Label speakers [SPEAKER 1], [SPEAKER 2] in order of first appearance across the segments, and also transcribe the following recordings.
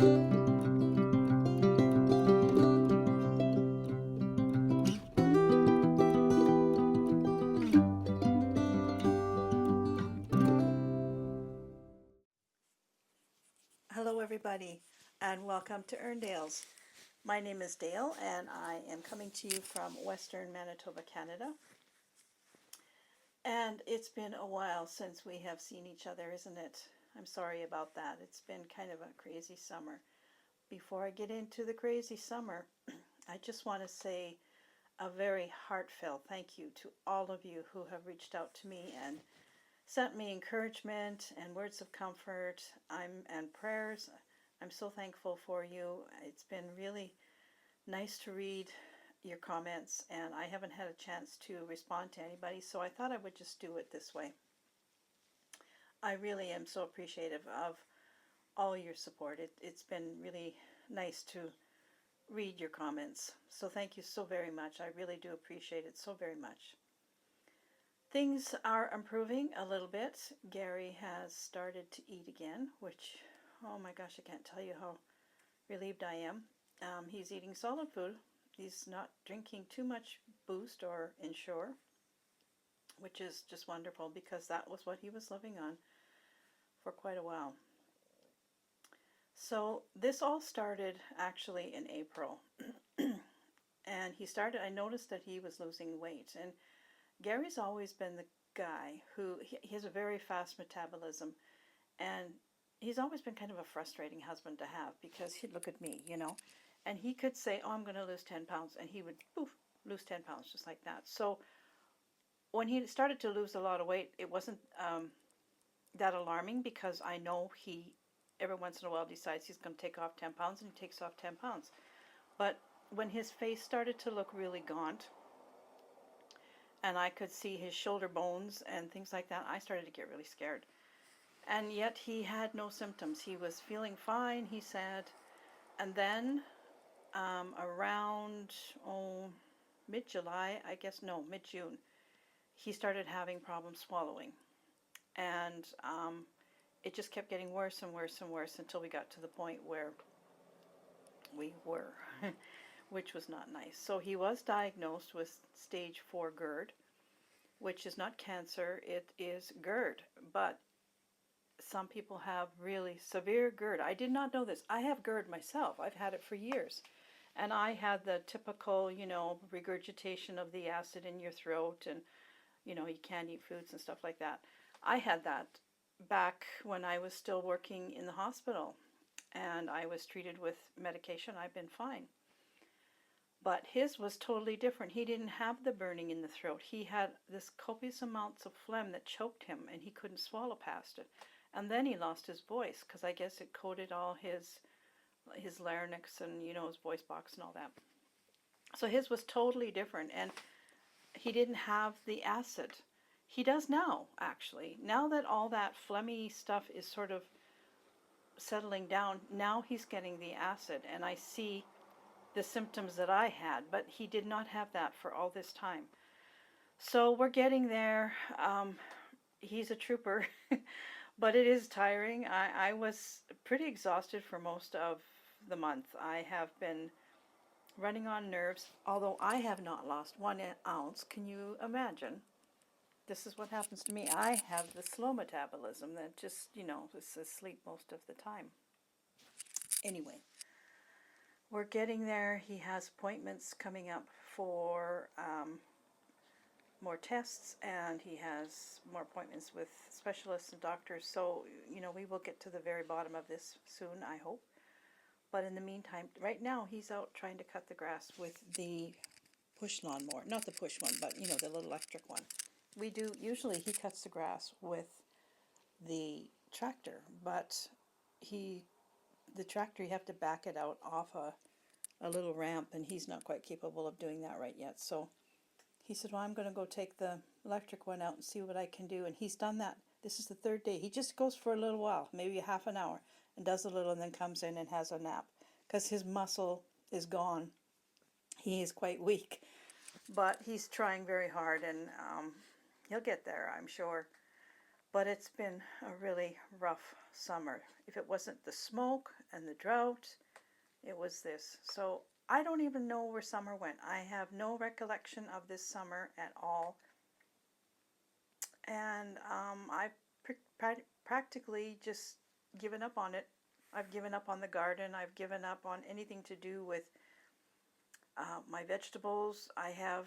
[SPEAKER 1] Hello everybody and welcome to Erndale's. My name is Dale and I am coming to you from Western Manitoba, Canada. And it's been a while since we have seen each other, isn't it? I'm sorry about that. It's been kind of a crazy summer. Before I get into the crazy summer, I just want to say a very heartfelt thank you to all of you who have reached out to me and sent me encouragement and words of comfort and prayers. I'm so thankful for you. It's been really nice to read your comments, and I haven't had a chance to respond to anybody, so I thought I would just do it this way. I really am so appreciative of all your support. It's been really nice to read your comments. So thank you so very much. I really do appreciate it so very much. Things are improving a little bit. Gary has started to eat again, which, oh my gosh, I can't tell you how relieved I am. He's eating solid food. He's not drinking too much Boost or Ensure, which is just wonderful because that was what he was living on for quite a while. So this all started actually in April. And I noticed that he was losing weight. And Gary's always been the guy who, he has a very fast metabolism, and he's always been kind of a frustrating husband to have because he'd look at me, and he could say, oh, I'm going to lose 10 pounds, and he would, poof, lose 10 pounds just like that. So when he started to lose a lot of weight, it wasn't that alarming because I know he, every once in a while, decides he's going to take off 10 pounds, and he takes off 10 pounds. But when his face started to look really gaunt, and I could see his shoulder bones and things like that, I started to get really scared. And yet he had no symptoms. He was feeling fine, he said. And then around mid-July, mid-June, he started having problems swallowing. And it just kept getting worse and worse and worse until we got to the point where we were, which was not nice. So he was diagnosed with stage 4 GERD, which is not cancer, it is GERD. But some people have really severe GERD. I did not know this. I have GERD myself. I've had it for years. And I had the typical, regurgitation of the acid in your throat, and, you can't eat foods and stuff like that. I had that back when I was still working in the hospital, and I was treated with medication. I've been fine. But his was totally different. He didn't have the burning in the throat. He had this copious amounts of phlegm that choked him, and he couldn't swallow past it. And then he lost his voice because I guess it coated all his larynx and, his voice box and all that. So his was totally different, and he didn't have the acid. He does now, actually. Now that all that phlegmy stuff is sort of settling down, now he's getting the acid, and I see the symptoms that I had, but he did not have that for all this time. So we're getting there. He's a trooper. But it is tiring. I was pretty exhausted for most of the month. I have been running on nerves, although I have not lost 1 ounce. Can you imagine? This is what happens to me. I have the slow metabolism that just, is asleep most of the time. Anyway, we're getting there. He has appointments coming up for more tests, and he has more appointments with specialists and doctors. So, we will get to the very bottom of this soon, I hope. But in the meantime, right now, he's out trying to cut the grass with the push lawnmower. Not the push one, but, the little electric one. Usually he cuts the grass with the tractor, but the tractor, you have to back it out off a little ramp, and he's not quite capable of doing that right yet. So he said, well, I'm going to go take the electric one out and see what I can do. And he's done that. This is the 3rd day. He just goes for a little while, maybe half an hour, and does a little, and then comes in and has a nap because his muscle is gone. He is quite weak, but he's trying very hard, and he'll get there, I'm sure. but it's been a really rough summer. If it wasn't the smoke and the drought, it was this. So I don't even know where summer went. I have no recollection of this summer at all. And I've practically just given up on it. I've given up on the garden. I've given up on anything to do with my vegetables. I have,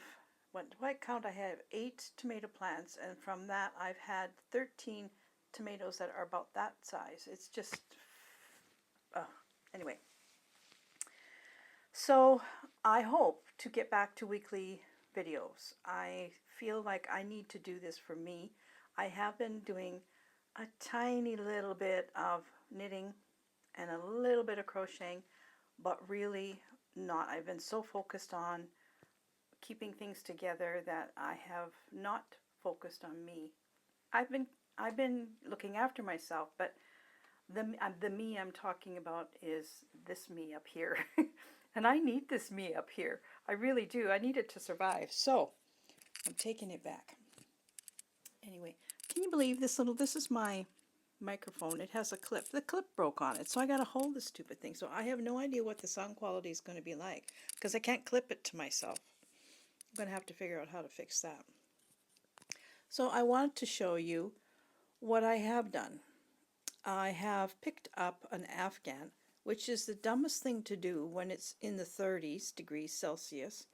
[SPEAKER 1] what do I count? I have 8 tomato plants, and from that I've had 13 tomatoes that are about that size. It's just, anyway. So I hope to get back to weekly videos. I feel like I need to do this for me. I have been doing a tiny little bit of knitting and a little bit of crocheting, but really not. I've been so focused on keeping things together that I have not focused on me. I've been looking after myself, but the me I'm talking about is this me up here. And I need this me up here. I really do. I need it to survive. So I'm taking it back. Anyway, can you believe this is my microphone. It has a clip. The clip broke on it, so I got to hold this stupid thing. So I have no idea what the sound quality is going to be like because I can't clip it to myself. I'm going to have to figure out how to fix that. So I wanted to show you what I have done. I have picked up an Afghan, which is the dumbest thing to do when it's in the 30s degrees Celsius.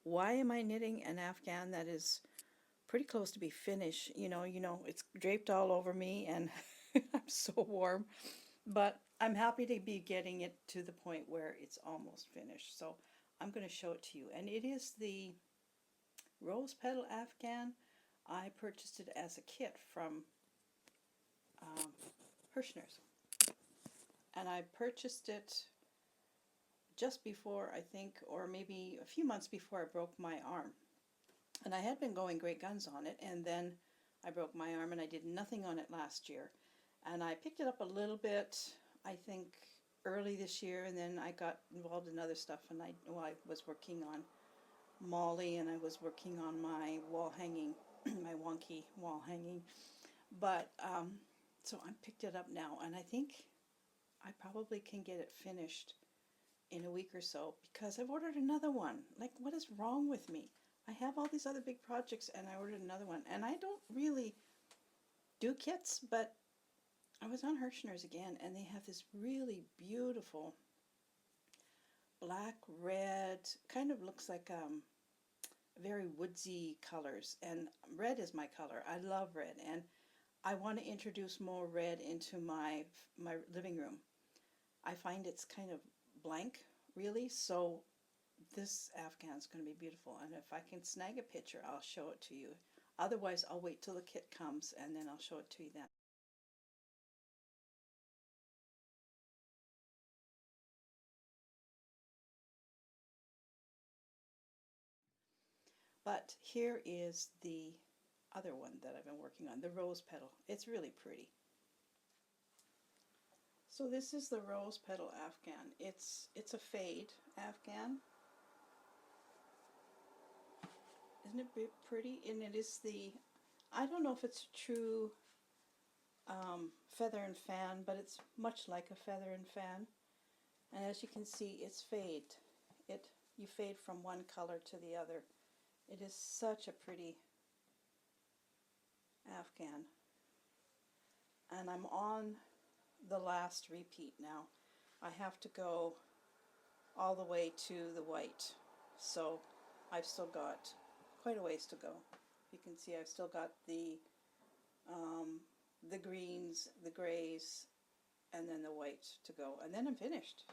[SPEAKER 1] Why am I knitting an Afghan that is pretty close to be finished? You know, it's draped all over me and I'm so warm, but I'm happy to be getting it to the point where it's almost finished. So I'm going to show it to you. And it is the rose petal Afghan. I purchased it as a kit from Hirschner's. And I purchased it just before, I think, or maybe a few months before I broke my arm. And I had been going great guns on it, and then I broke my arm and I did nothing on it last year. And I picked it up a little bit, I think, early this year, and then I got involved in other stuff, and I was working on Molly, and I was working on my wall hanging, my wonky wall hanging. But, so I picked it up now, and I think I probably can get it finished in a week or so because I've ordered another one. Like, what is wrong with me? I have all these other big projects and I ordered another one. And I don't really do kits, but I was on Hirschner's again and they have this really beautiful black, red, kind of looks like very woodsy colors. And red is my color. I love red and I want to introduce more red into my living room. I find it's kind of blank, really, so this Afghan is going to be beautiful, and if I can snag a picture, I'll show it to you. Otherwise, I'll wait till the kit comes, and then I'll show it to you then. But here is the other one that I've been working on, the rose petal. It's really pretty. So this is the rose petal Afghan. It's a fade Afghan. Isn't it pretty? And it is the, I don't know if it's true feather and fan, but it's much like a feather and fan. And as you can see, it's fade. You fade from one color to the other. It is such a pretty Afghan. And I'm on the last repeat now. I have to go all the way to the white. So I've still got quite a ways to go. You can see I've still got the greens, the grays, and then the white to go. And then I'm finished.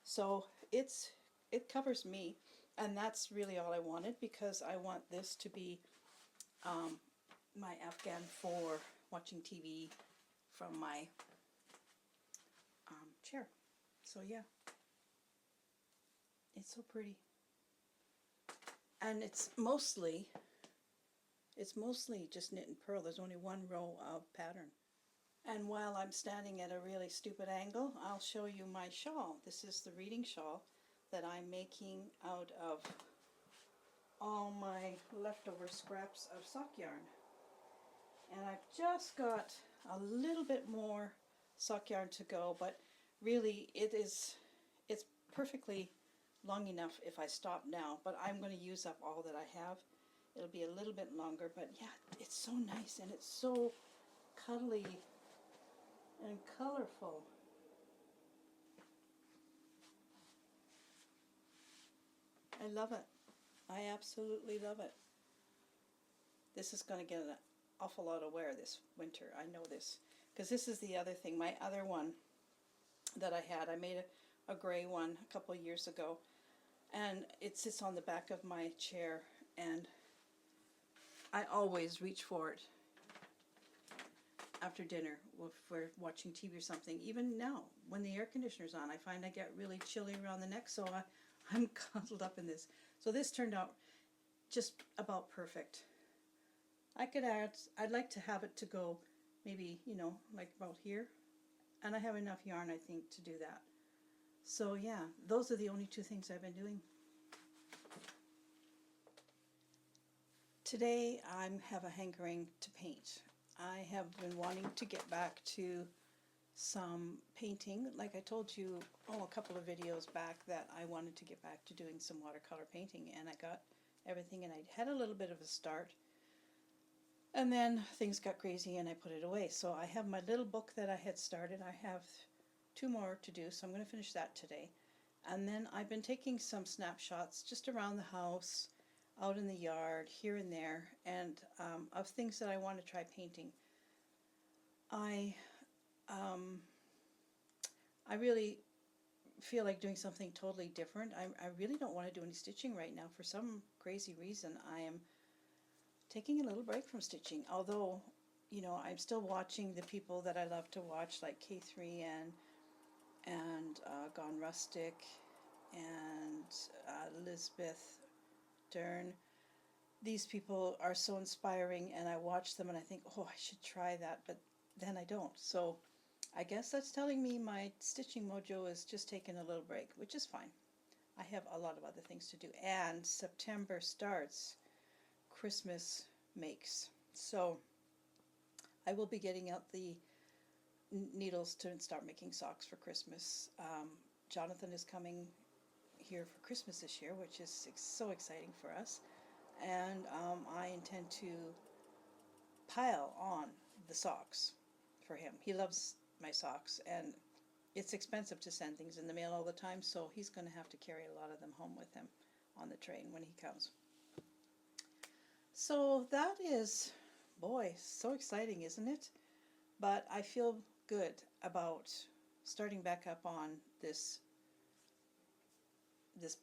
[SPEAKER 1] So it covers me. And that's really all I wanted because I want this to be my Afghan for watching TV from my chair. So yeah, it's so pretty. And it's mostly just knit and purl. There's only one row of pattern. And while I'm standing at a really stupid angle, I'll show you my shawl. This is the reading shawl that I'm making out of all my leftover scraps of sock yarn. And I've just got a little bit more sock yarn to go, but really it's perfectly long enough if I stop now, but I'm going to use up all that I have. It'll be a little bit longer, but yeah, it's so nice and it's so cuddly and colorful. I love it. I absolutely love it. This is going to get an awful lot of wear this winter. I know this. Because this is the other thing. My other one that I had, I made a gray one a couple of years ago. And it sits on the back of my chair. And I always reach for it after dinner if we're watching TV or something. Even now, when the air conditioner's on, I find I get really chilly around the neck. So I'm cuddled up in this. So this turned out just about perfect. I'd like to have it to go maybe, like about here. And I have enough yarn, I think, to do that. So yeah, those are the only two things I've been doing. Today I have a hankering to paint. I have been wanting to get back to some painting. Like I told you, a couple of videos back that I wanted to get back to doing some watercolor painting, and I got everything, and I had a little bit of a start. And then things got crazy and I put it away. So I have my little book that I had started. I have 2 more to do, so I'm going to finish that today. And then I've been taking some snapshots just around the house, out in the yard, here and there, and of things that I want to try painting. I really feel like doing something totally different. I really don't want to do any stitching right now. For some crazy reason, I am taking a little break from stitching, although, I'm still watching the people that I love to watch, like K3 and Gone Rustic and Elizabeth Dern. These people are so inspiring, and I watch them and I think, oh, I should try that, but then I don't. So I guess that's telling me my stitching mojo is just taking a little break, which is fine. I have a lot of other things to do, and September starts Christmas makes. So I will be getting out the needles to start making socks for Christmas. Jonathan is coming here for Christmas this year, which is so exciting for us. And I intend to pile on the socks for him. He loves my socks, and it's expensive to send things in the mail all the time, so he's going to have to carry a lot of them home with him on the train when he comes. So that is, boy, so exciting, isn't it? But I feel good about starting back up on this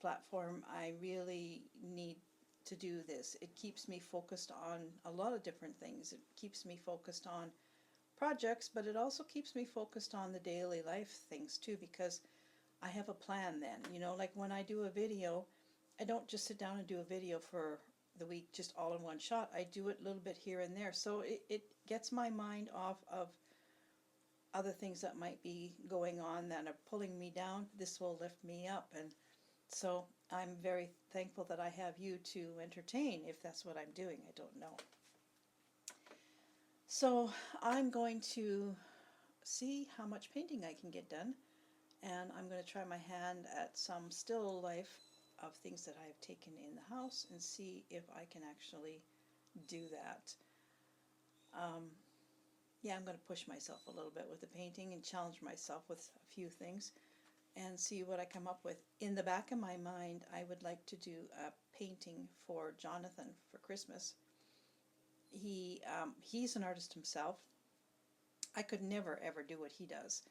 [SPEAKER 1] platform. I really need to do this. It keeps me focused on a lot of different things. It keeps me focused on projects, but it also keeps me focused on the daily life things too, because I have a plan then. Like when I do a video, I don't just sit down and do a video for the week just all in one shot. I do it a little bit here and there. So it gets my mind off of other things that might be going on that are pulling me down. This will lift me up. And so I'm very thankful that I have you to entertain, if that's what I'm doing. I don't know. So I'm going to see how much painting I can get done. And I'm going to try my hand at some still life of things that I have taken in the house and see if I can actually do that. Yeah, I'm going to push myself a little bit with the painting and challenge myself with a few things and see what I come up with. In the back of my mind, I would like to do a painting for Jonathan for Christmas. He's an artist himself. I could never ever do what he does.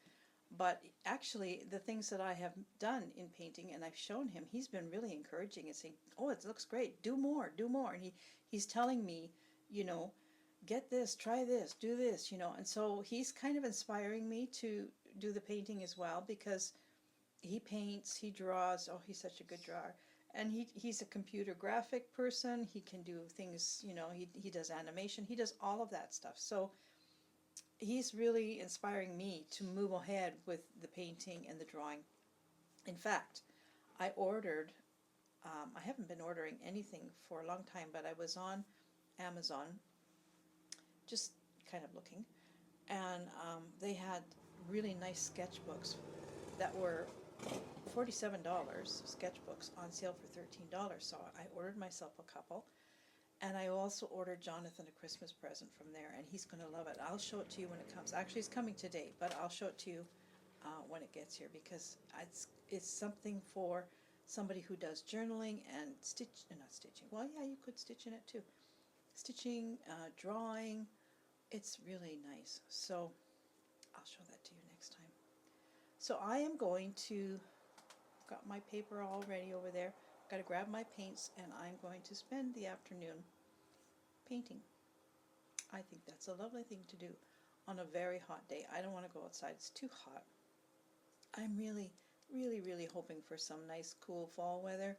[SPEAKER 1] But actually, the things that I have done in painting and I've shown him, he's been really encouraging and saying, oh, it looks great, do more, do more. And he's telling me, get this, try this, do this, And so he's kind of inspiring me to do the painting as well, because he paints, he draws. Oh, he's such a good drawer. And he's a computer graphic person. He can do things, he does animation. He does all of that stuff. So he's really inspiring me to move ahead with the painting and the drawing. In fact, I haven't been ordering anything for a long time, but I was on Amazon just kind of looking, and they had really nice sketchbooks that were $47 sketchbooks on sale for $13. So I ordered myself a couple, and I also ordered Jonathan a Christmas present from there, and he's going to love it. I'll show it to you when it comes. Actually, it's coming today, but I'll show it to you when it gets here, because it's something for somebody who does journaling and not stitching. Well, yeah, you could stitch in it too. Stitching, drawing. It's really nice. So I'll show that to you next time. So I am going to, got my paper all ready over there. Got to grab my paints, and I'm going to spend the afternoon painting. I think that's a lovely thing to do on a very hot day. I don't want to go outside. It's too hot. I'm really, really, really hoping for some nice, cool fall weather.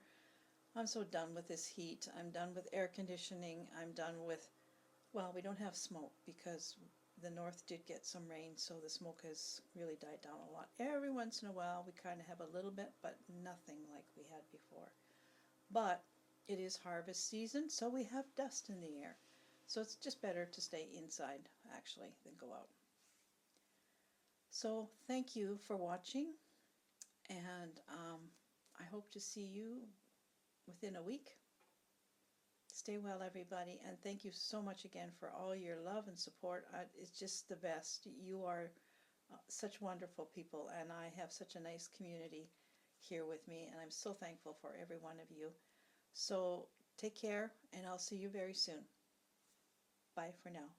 [SPEAKER 1] I'm so done with this heat. I'm done with air conditioning. I'm done with, well, we don't have smoke because the north did get some rain, so the smoke has really died down a lot. Every once in a while we kind of have a little bit, but nothing like we had before. But it is harvest season, so we have dust in the air. So it's just better to stay inside, actually, than go out. So thank you for watching, and I hope to see you within a week. Stay well, everybody, and thank you so much again for all your love and support. It's just the best. You are such wonderful people, and I have such a nice community here with me, and I'm so thankful for every one of you. So take care, and I'll see you very soon. Bye for now.